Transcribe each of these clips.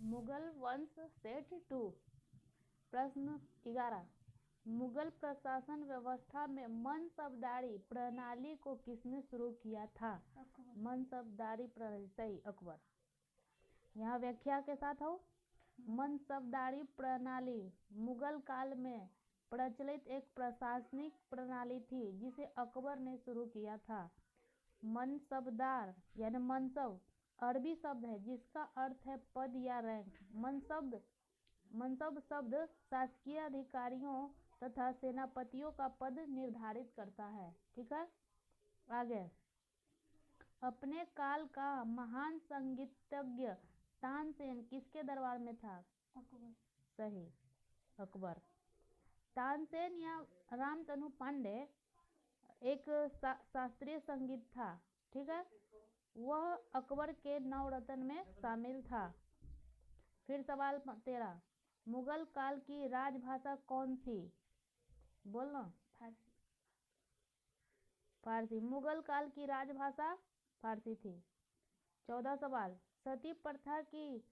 मुगल वंश सेठ 2। प्रश्न 11, मुगल प्रशासन व्यवस्था में मनसबदारी प्रणाली को किसने शुरू किया था? मनसबदारी प्रणाली, सही, अकबर। यहाँ व्याख्या के साथ हो। मनसबदारी प्रणाली मुगल काल में प्रचलित एक प्रशासनिक प्रणाली थी जिसे अकबर ने शुरू किया था। मनसबदार यानी मनसब अरबी शब्द है जिसका अर्थ है पद या रैंक। मनसब शब्द शासकीय अधिकारियों तथा सेनापतियों का पद निर्धारित करता है। ठीक है, आगे। अपने काल का महान संगीतज्ञ तानसेन किसके दरबार में था? अकबर, सही, अकबर। तानसेन या रामतनु पांडे एक शास्त्रीय संगीत था। ठीक है, वह अकबर के नवरत्न में शामिल था। फिर सवाल 13, मुगल काल की राजभाषा कौन थी? बोलना। फारसी। मुगल काल की राजभाषा फारसी थी। 14 सवाल, सती प्रथा की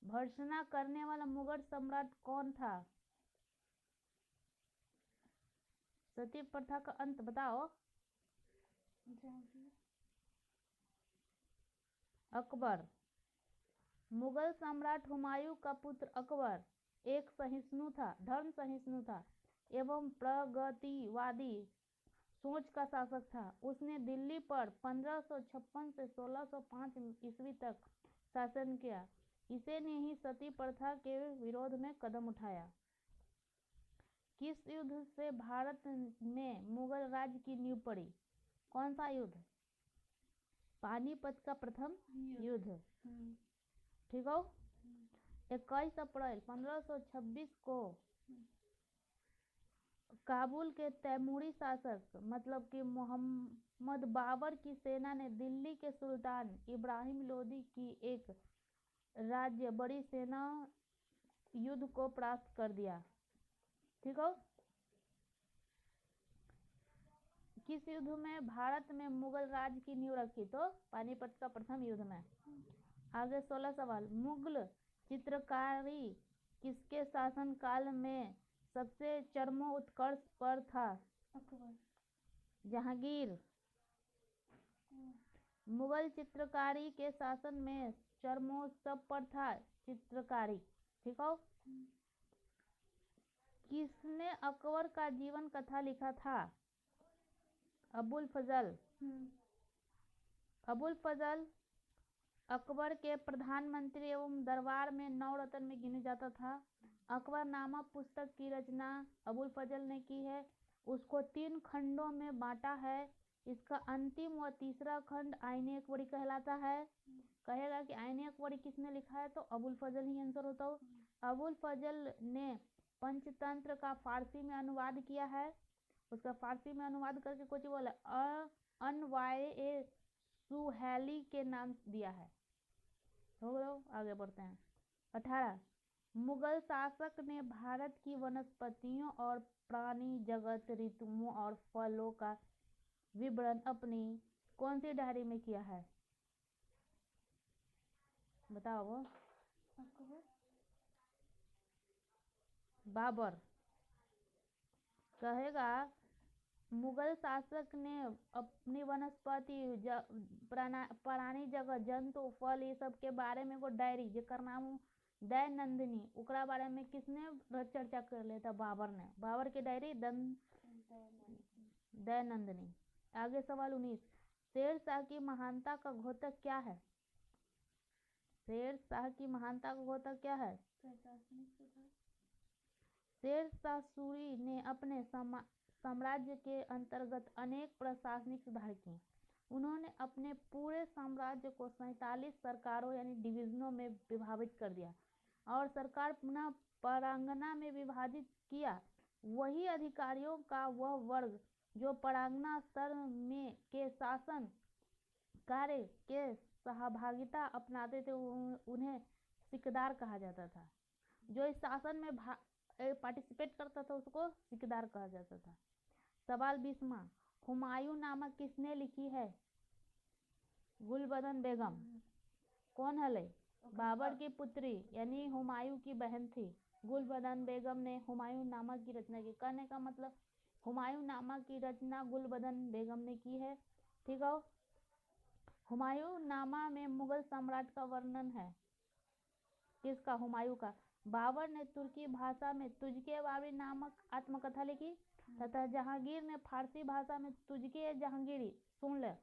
भर्त्सना करने वाला मुगल सम्राट कौन था? सती प्रथा का अंत बताओ। अकबर। मुगल सम्राट हुमायूं का पुत्र अकबर एक सहिष्णु था, धर्म सहिष्णु था एवं प्रगतिवादी सोच का शासक था। उसने दिल्ली पर 1556 से 1605 ईस्वी तक शासन किया। इसे ने ही सती प्रथा के विरोध में कदम उठाया। किस युद्ध से भारत में मुगल राज्य की नींव पड़ी? कौन सा युद्ध? पानीपत का प्रथम युद्ध। ठीक हो। 21 अप्रैल 1526 को काबुल के तैमूरी शासक मतलब कि मोहम्मद बाबर की सेना ने दिल्ली के सुल्तान इब्राहिम लोदी की एक राज्य बड़ी सेना युद्ध को परास्त कर दिया। ठीक हो। किस युद्ध में भारत में मुगल राज्य की नींव रखी? तो पानीपत का प्रथम युद्ध में। आगे 16 सवाल, मुगल चित्रकारी किसके शासन काल में सबसे चरमोत्कर्ष पर था? अकबर, जहांगीर। मुगल चित्रकारी के शासन में चरमोत्सव पर था चित्रकारी। ठीक हो। किसने अकबर का जीवन कथा लिखा था? अबुल फजल। अबुल फजल अकबर के प्रधानमंत्री एवं दरबार में नवरत्न में गिना जाता था। अकबरनामा पुस्तक की रचना अबुल फजल ने की है। उसको 3 खंडों में बांटा है। इसका अंतिम व तीसरा खंड आईने अकबरी कहलाता है। कहेगा कि आईने अकबरी किसने लिखा है, तो अबुल फजल ही आंसर होता हो। अबुल फजल ने पंचतंत्र का फारसी में अनुवाद किया है। उसका फारसी में अनुवाद करके कुछ बोला अनवाए सुहेली के नाम दिया है। हो गया, आगे बढ़ते हैं। 18, मुगल शासक ने भारत की वनस्पतियों और प्राणी जगत, ऋतुओं और फलों का विवरण अपनी कौन सी डायरी में किया है? बताओ। बाबर। कहेगा मुगल शासक ने अपनी वनस्पति प्राणी जगत, जंतु, फल ये सब के बारे में को डायरी जेकर नाम दैनंदिनी, ओकरा बारे में किसने चर्चा कर लेता? बाबर ने। बाबर की डायरी दैनंदिनी। आगे सवाल 19, शेर शाह की महानता का घोतक क्या है? शेर शाह की महानता का घोतक क्या है? शेर शाह सूरी ने अपने साम्राज्य के अंतर्गत अनेक प्रशासनिक सुधार किए। उन्होंने अपने पूरे साम्राज्य को 47 सरकारों यानी डिवीजनों में विभाजित कर दिया और सरकार पुनः परांगना में विभाजित किया। वही अधिकारियों का वह वर्ग जो परांगना स्तर में के शासन कार्य के सहभागिता अपनाते थे उन्हें सिकदार कहा जाता था। जो इस शासन में पार्टिसिपेट करता था उसको सिकदार कहा जाता था। सवाल 20वां, हुमायूं नामा किसने लिखी है? गुलबदन बेगम। कौन है ले? बाबर की पुत्री यानी हुमायूं की बहन थी। गुलबदन बेगम ने हुमायूं नामा की रचना की। कहने का मतलब हुमायूं नामा की रचना गुलबदन बेगम ने की है। ठीक है। हुमायूं नामा में मुगल सम्राट का वर्णन है। किसका? हुमायूं का। बाबर ने तुर्की भाषा में तुझके बाबरी नामक आत्मकथा लिखी तथा जहांगीर ने फारसी भाषा में तुझके जहांगीरी। सुन ले।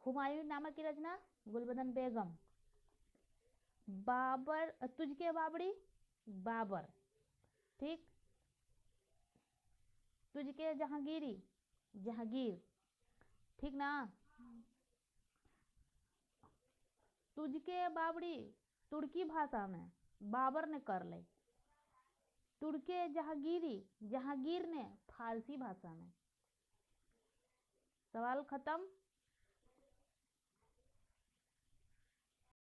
हुमायूं नामा की रचना गुलबदन बेगम। बाबर तुझके बाबरी बाबर। ठीक। तुझके जहांगीरी जहांगीर। ठीक ना। तुझके बाबरी तुर्की भाषा में बाबर ने कर ली। तुर्के जहांगीरी जहांगीर ने फारसी भाषा में। सवाल खत्म।